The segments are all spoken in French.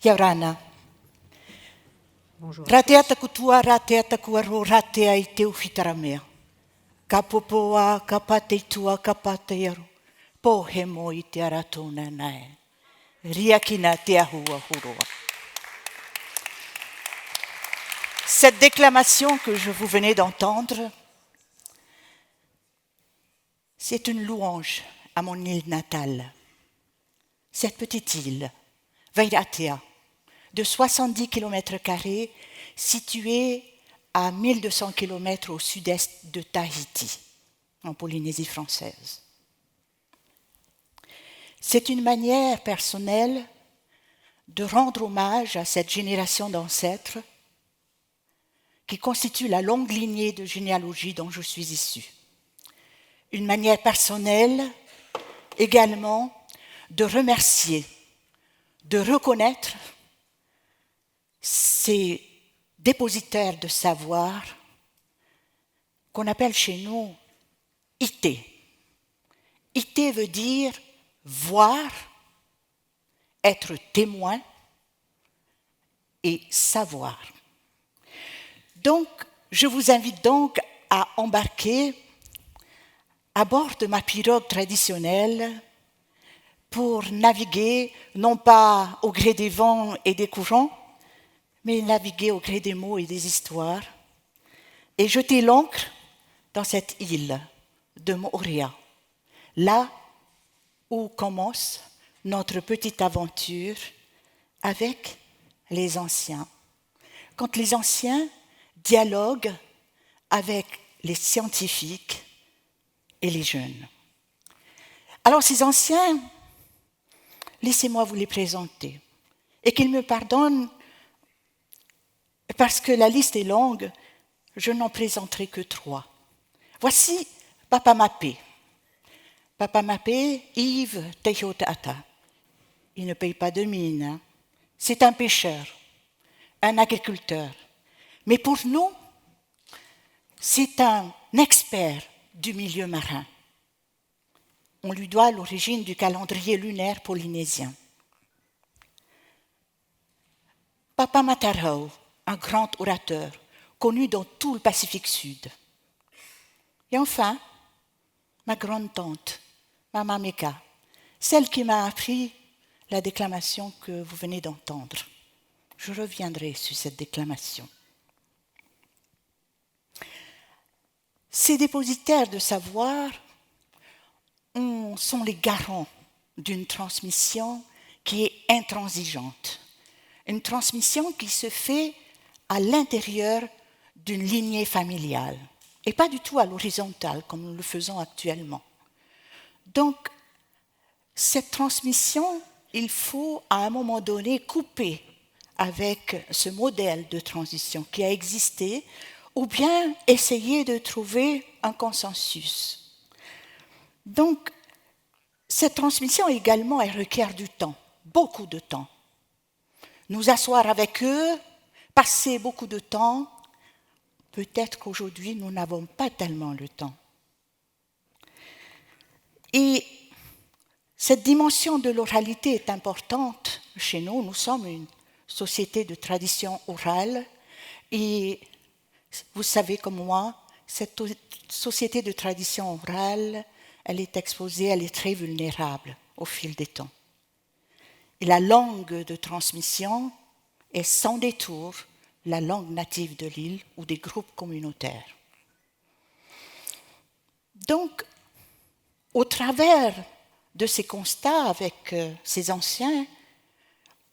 Yaurana. Bonjour. Ratea takutua, ratea takuaro, ratea I te uwhitaramea. Ka popoa, ka pateitua, ka pateiaru. Po he mo I te aratona nae. Riakina te ahua huroa. Cette déclamation que je vous venez d'entendre, c'est une louange à mon île natale. Cette petite île, Vairatea, de 70 km² située à 1200 km au sud-est de Tahiti, en Polynésie française. C'est une manière personnelle de rendre hommage à cette génération d'ancêtres qui constitue la longue lignée de généalogie dont je suis issue. Une manière personnelle également de remercier, de reconnaître ces dépositaires de savoir qu'on appelle chez nous IT. IT veut dire voir, être témoin et savoir. Donc, je vous invite donc à embarquer à bord de ma pirogue traditionnelle pour naviguer, non pas au gré des vents et des courants, mais naviguer au gré des mots et des histoires, et jeter l'ancre dans cette île de Moorea, là où commence notre petite aventure avec les anciens. Quand les anciens dialoguent avec les scientifiques et les jeunes. Alors ces anciens, laissez-moi vous les présenter et qu'ils me pardonnent parce que la liste est longue, je n'en présenterai que 3. Voici Papa Mapé. Papa Mapé, Yves Teihotata. Il ne paye pas de mine. Hein. C'est un pêcheur, un agriculteur. Mais pour nous, c'est un expert du milieu marin. On lui doit l'origine du calendrier lunaire polynésien. Papa Matarau, un grand orateur, connu dans tout le Pacifique Sud. Et enfin, ma grande-tante, Mama Meka, celle qui m'a appris la déclamation que vous venez d'entendre. Je reviendrai sur cette déclamation. Ces dépositaires de savoir sont les garants d'une transmission qui est intransigeante. Une transmission qui se fait à l'intérieur d'une lignée familiale et pas du tout à l'horizontale comme nous le faisons actuellement. Donc, cette transmission, il faut à un moment donné couper avec ce modèle de transition qui a existé ou bien essayer de trouver un consensus. Donc, cette transmission également, elle requiert du temps, beaucoup de temps. Nous asseoir avec eux, passer beaucoup de temps, peut-être qu'aujourd'hui, nous n'avons pas tellement le temps. Et cette dimension de l'oralité est importante chez nous. Nous sommes une société de tradition orale et vous savez comme moi, cette société de tradition orale, elle est exposée, elle est très vulnérable au fil des temps. Et la langue de transmission est sans détour la langue native de l'île ou des groupes communautaires. Donc, au travers de ces constats avec ces anciens,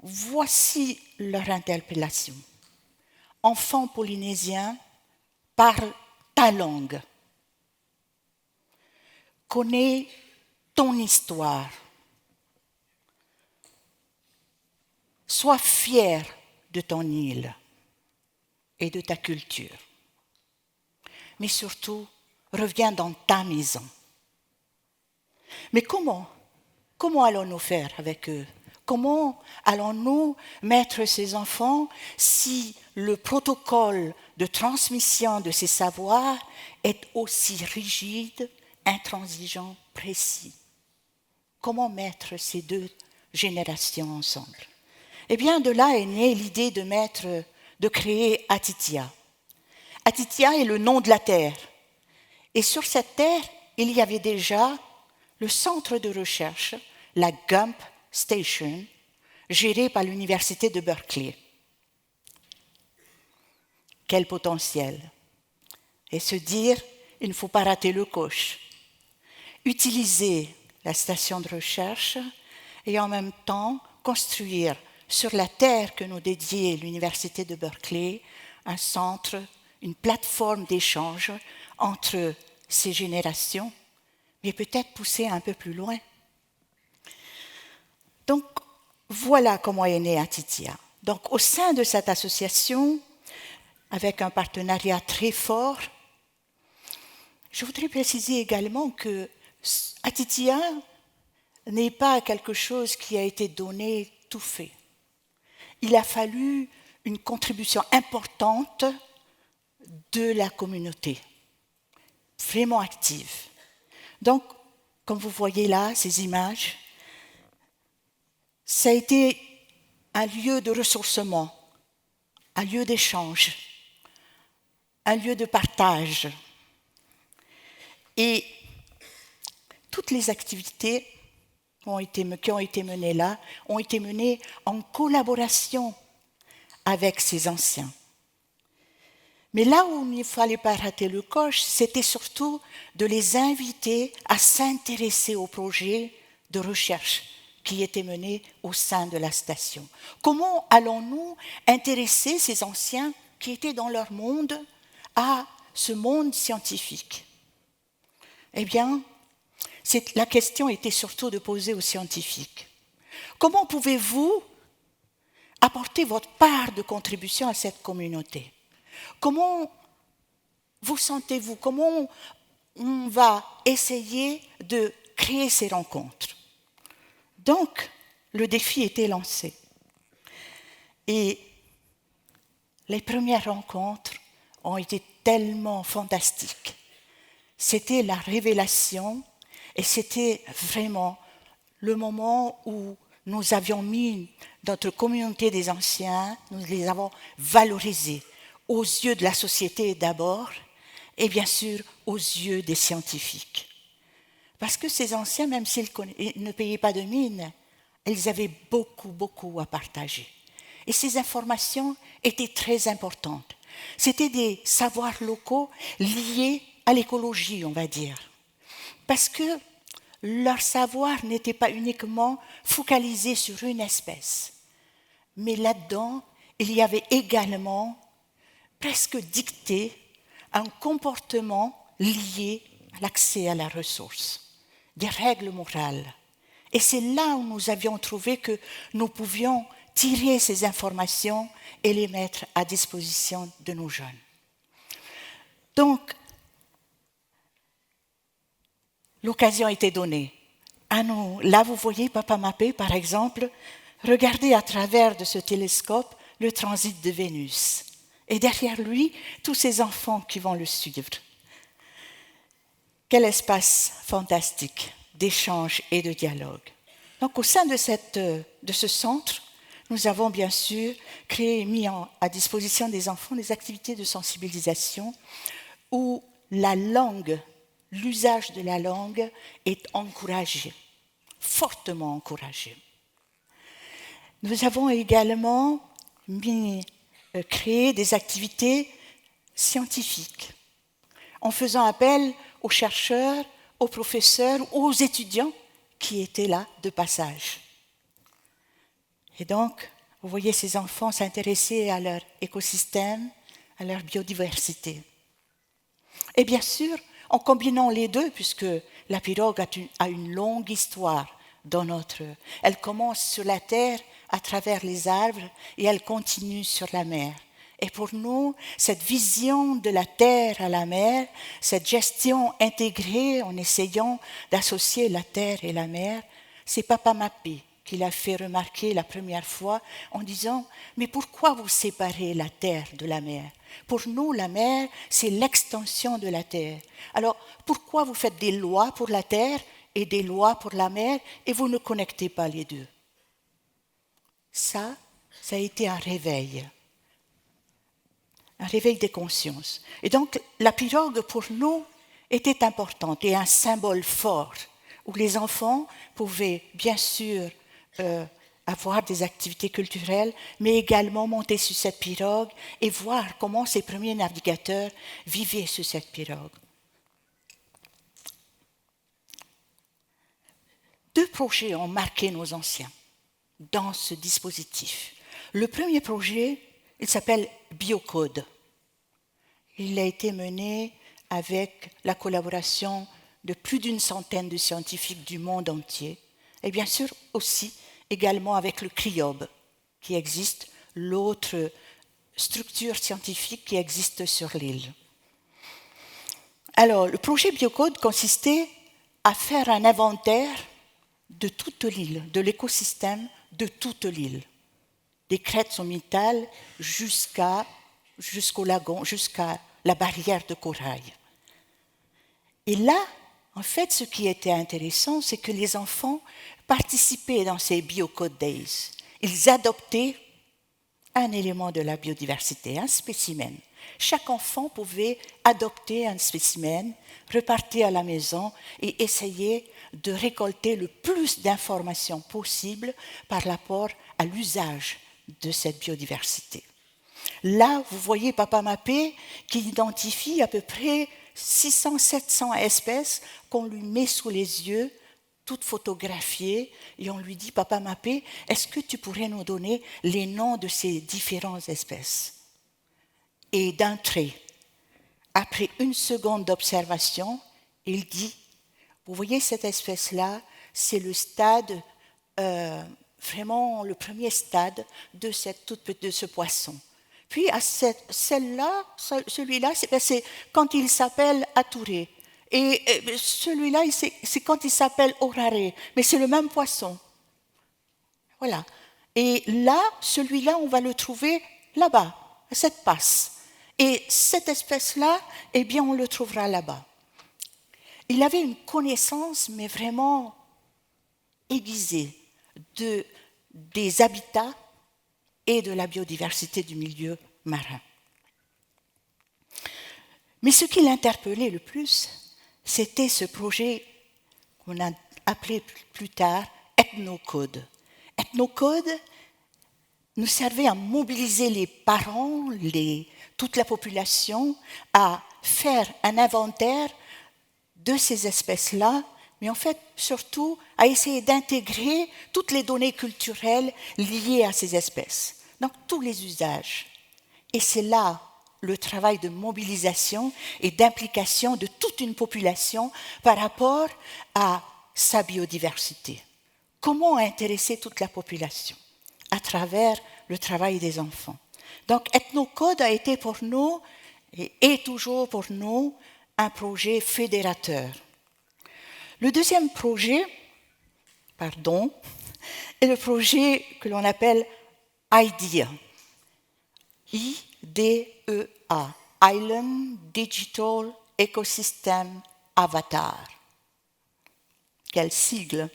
voici leur interpellation. Enfant polynésien, parle ta langue. Connais ton histoire. Sois fier de ton île et de ta culture. Mais surtout, reviens dans ta maison. Mais comment allons-nous faire avec eux? Comment allons-nous mettre ces enfants si le protocole de transmission de ces savoirs est aussi rigide, intransigeant, précis? Comment mettre ces deux générations ensemble? Eh bien, de là est née l'idée de créer Atitia. Atitia est le nom de la terre. Et sur cette terre, il y avait déjà le centre de recherche, la Gump Station, gérée par l'université de Berkeley. Quel potentiel! Et se dire, il ne faut pas rater le coche. Utiliser la station de recherche et en même temps construire sur la terre que nous dédiait l'université de Berkeley un centre, une plateforme d'échange entre ces générations, mais peut-être pousser un peu plus loin. Donc, voilà comment est née Atitia. Donc, au sein de cette association, avec un partenariat très fort, je voudrais préciser également que Atitia n'est pas quelque chose qui a été donné tout fait. Il a fallu une contribution importante de la communauté, vraiment active. Donc, comme vous voyez là, ces images, ça a été un lieu de ressourcement, un lieu d'échange, un lieu de partage. Et toutes les activités qui ont été menées là ont été menées en collaboration avec ces anciens. Mais là où il ne fallait pas rater le coche, c'était surtout de les inviter à s'intéresser aux projets de recherche qui étaient menés au sein de la station. Comment allons-nous intéresser ces anciens qui étaient dans leur monde à ce monde scientifique? Eh bien, la question était surtout de poser aux scientifiques. Comment pouvez-vous apporter votre part de contribution à cette communauté? Comment vous sentez-vous? Comment on va essayer de créer ces rencontres? Donc, le défi était lancé. Et les premières rencontres ont été tellement fantastiques. C'était la révélation et c'était vraiment le moment où nous avions mis notre communauté des anciens, nous les avons valorisés aux yeux de la société d'abord et bien sûr aux yeux des scientifiques. Parce que ces anciens, même s'ils ne payaient pas de mine, ils avaient beaucoup à partager. Et ces informations étaient très importantes. C'était des savoirs locaux liés à l'écologie, on va dire. Parce que leur savoir n'était pas uniquement focalisé sur une espèce. Mais là-dedans, il y avait également presque dicté un comportement lié à l'accès à la ressource, des règles morales. Et c'est là où nous avions trouvé que nous pouvions tirer ces informations et les mettre à disposition de nos jeunes. Donc, l'occasion était donnée à nous. Là, vous voyez Papa Mapé, par exemple, regarder à travers de ce télescope le transit de Vénus. Et derrière lui, tous ces enfants qui vont le suivre. Quel espace fantastique d'échange et de dialogue. Donc, au sein de ce centre, nous avons bien sûr mis à disposition des enfants des activités de sensibilisation où la langue, l'usage de la langue est encouragé, fortement encouragé. Nous avons également créé des activités scientifiques en faisant appel aux chercheurs, aux professeurs, aux étudiants qui étaient là de passage. Et donc, vous voyez ces enfants s'intéresser à leur écosystème, à leur biodiversité. Et bien sûr, en combinant les deux, puisque la pirogue a une longue histoire elle commence sur la terre à travers les arbres et elle continue sur la mer. Et pour nous, cette vision de la terre à la mer, cette gestion intégrée en essayant d'associer la terre et la mer, c'est Papa Mapé qui l'a fait remarquer la première fois en disant « Mais pourquoi vous séparez la terre de la mer ? Pour nous, la mer, c'est l'extension de la terre. Alors, pourquoi vous faites des lois pour la terre et des lois pour la mer et vous ne connectez pas les deux ?» Ça, ça a été un réveil des consciences. Et donc, la pirogue, pour nous, était importante et un symbole fort, où les enfants pouvaient, bien sûr, avoir des activités culturelles, mais également monter sur cette pirogue et voir comment ces premiers navigateurs vivaient sur cette pirogue. 2 projets ont marqué nos anciens dans ce dispositif. Le premier projet, il s'appelle Biocode. Il a été mené avec la collaboration de plus d'une centaine de scientifiques du monde entier, et bien sûr aussi également avec le CRIOB, qui existe, l'autre structure scientifique qui existe sur l'île. Alors, le projet Biocode consistait à faire un inventaire de toute l'île, de l'écosystème de toute l'île, des crêtes sommitales jusqu'au lagon, jusqu'à la barrière de corail. Et là, en fait, ce qui était intéressant, c'est que les enfants participaient dans ces Biocode Days. Ils adoptaient un élément de la biodiversité, un spécimen. Chaque enfant pouvait adopter un spécimen, repartir à la maison et essayer de récolter le plus d'informations possible par rapport à l'usage de cette biodiversité. Là, vous voyez Papa Mappé qui identifie à peu près 600-700 espèces qu'on lui met sous les yeux, toutes photographiées, et on lui dit, Papa Mappé, est-ce que tu pourrais nous donner les noms de ces différentes espèces? Et d'un trait, après 1 seconde d'observation, il dit, vous voyez cette espèce-là, c'est le stade, vraiment le premier stade de ce poisson. Puis à celui-là, c'est quand il s'appelle Atouré. Et celui-là, c'est quand il s'appelle Orare, mais c'est le même poisson. Voilà. Et là, celui-là, on va le trouver là-bas, à cette passe. Et cette espèce-là, eh bien, on le trouvera là-bas. Il avait une connaissance, mais vraiment aiguisée, des habitats et de la biodiversité du milieu marin. Mais ce qui l'interpellait le plus, c'était ce projet qu'on a appelé plus tard Ethnocode. Ethnocode nous servait à mobiliser les parents, toute la population, à faire un inventaire de ces espèces-là, mais en fait, surtout, à essayer d'intégrer toutes les données culturelles liées à ces espèces, donc tous les usages. Et c'est là le travail de mobilisation et d'implication de toute une population par rapport à sa biodiversité. Comment intéresser toute la population à travers le travail des enfants? Donc, Ethnocode a été pour nous, et est toujours pour nous, un projet fédérateur. Le deuxième projet, est le projet que l'on appelle IDEA. IDEA, Island Digital Ecosystem Avatar. Quel sigle!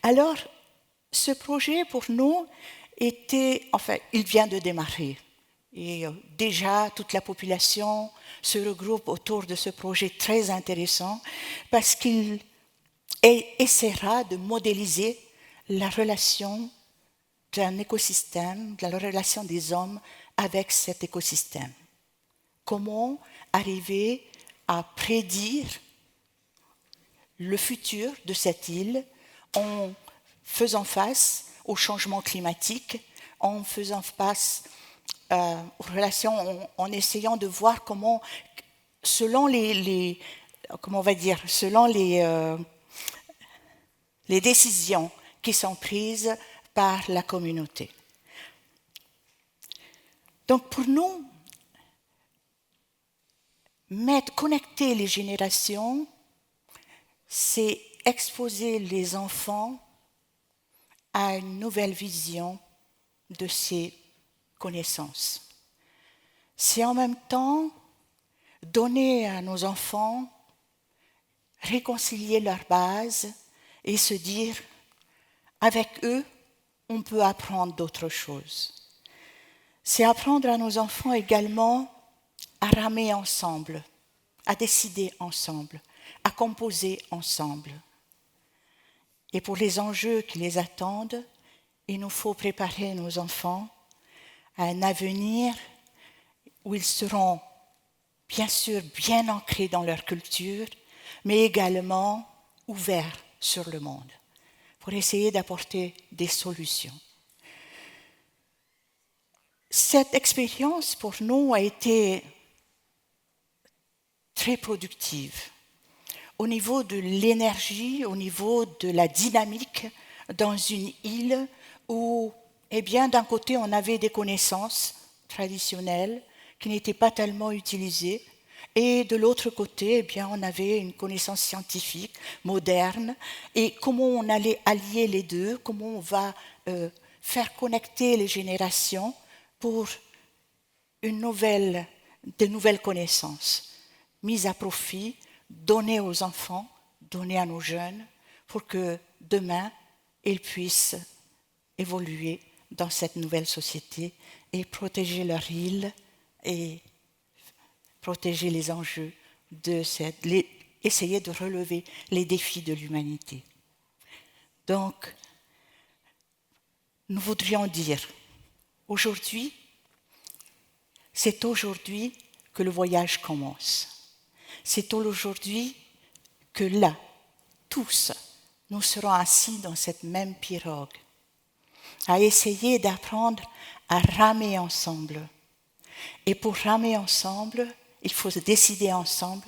Alors, ce projet pour nous il vient de démarrer. Et déjà, toute la population se regroupe autour de ce projet très intéressant parce qu'il essaiera de modéliser la relation d'un écosystème, la relation des hommes avec cet écosystème. Comment arriver à prédire le futur de cette île en faisant face au changement climatique, en faisant face aux relations, en essayant de voir comment, selon les décisions qui sont prises par la communauté. Donc pour nous, connecter les générations, c'est exposer les enfants à une nouvelle vision de ces connaissances. C'est en même temps donner à nos enfants, réconcilier leurs bases et se dire, avec eux, on peut apprendre d'autres choses. C'est apprendre à nos enfants également à ramer ensemble, à décider ensemble, à composer ensemble. Et pour les enjeux qui les attendent, il nous faut préparer nos enfants à un avenir où ils seront bien sûr bien ancrés dans leur culture, mais également ouverts sur le monde, pour essayer d'apporter des solutions. Cette expérience pour nous a été très productive au niveau de l'énergie, au niveau de la dynamique dans une île où, d'un côté, on avait des connaissances traditionnelles qui n'étaient pas tellement utilisées, et de l'autre côté, on avait une connaissance scientifique moderne, et comment on allait allier les deux, comment on va faire connecter les générations pour de nouvelles connaissances mises à profit, données aux enfants, données à nos jeunes, pour que demain, ils puissent évoluer dans cette nouvelle société et protéger leur île et protéger les enjeux essayer de relever les défis de l'humanité. Donc, nous voudrions dire, c'est aujourd'hui que le voyage commence. C'est aujourd'hui que là, tous, nous serons assis dans cette même pirogue, à essayer d'apprendre à ramer ensemble. Et pour ramer ensemble, il faut se décider ensemble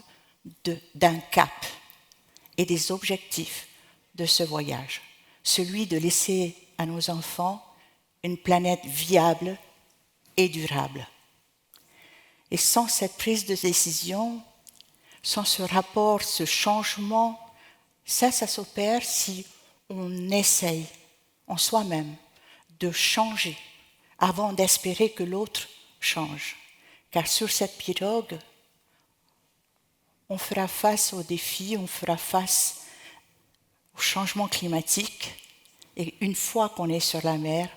d'un cap et des objectifs de ce voyage, celui de laisser à nos enfants une planète viable et durable. Et sans cette prise de décision, sans ce rapport, ce changement, ça s'opère si on essaye en soi-même de changer avant d'espérer que l'autre change. Car sur cette pirogue, on fera face aux défis, on fera face au changement climatique, et une fois qu'on est sur la mer,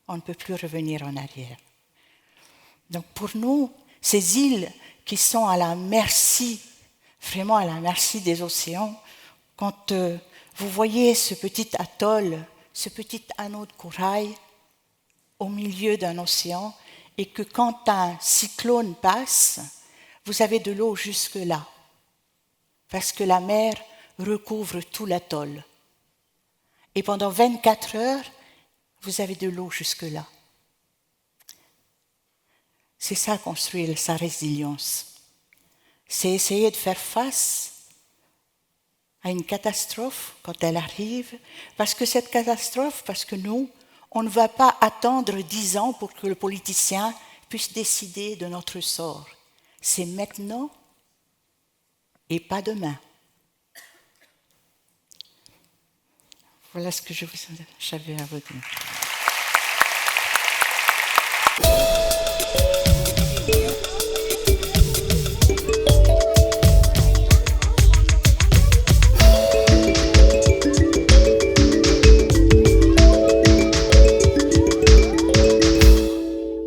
on ne peut plus revenir en arrière. Donc pour nous, ces îles qui sont à la merci, vraiment à la merci des océans, quand vous voyez ce petit atoll, ce petit anneau de corail au milieu d'un océan, et que quand un cyclone passe, vous avez de l'eau jusque-là, parce que la mer recouvre tout l'atoll. Et pendant 24 heures, vous avez de l'eau jusque-là. C'est ça, construire sa résilience. C'est essayer de faire face à une catastrophe quand elle arrive, parce que nous, on ne va pas attendre 10 ans pour que le politicien puisse décider de notre sort. C'est maintenant et pas demain. Voilà ce que j'avais à vous dire.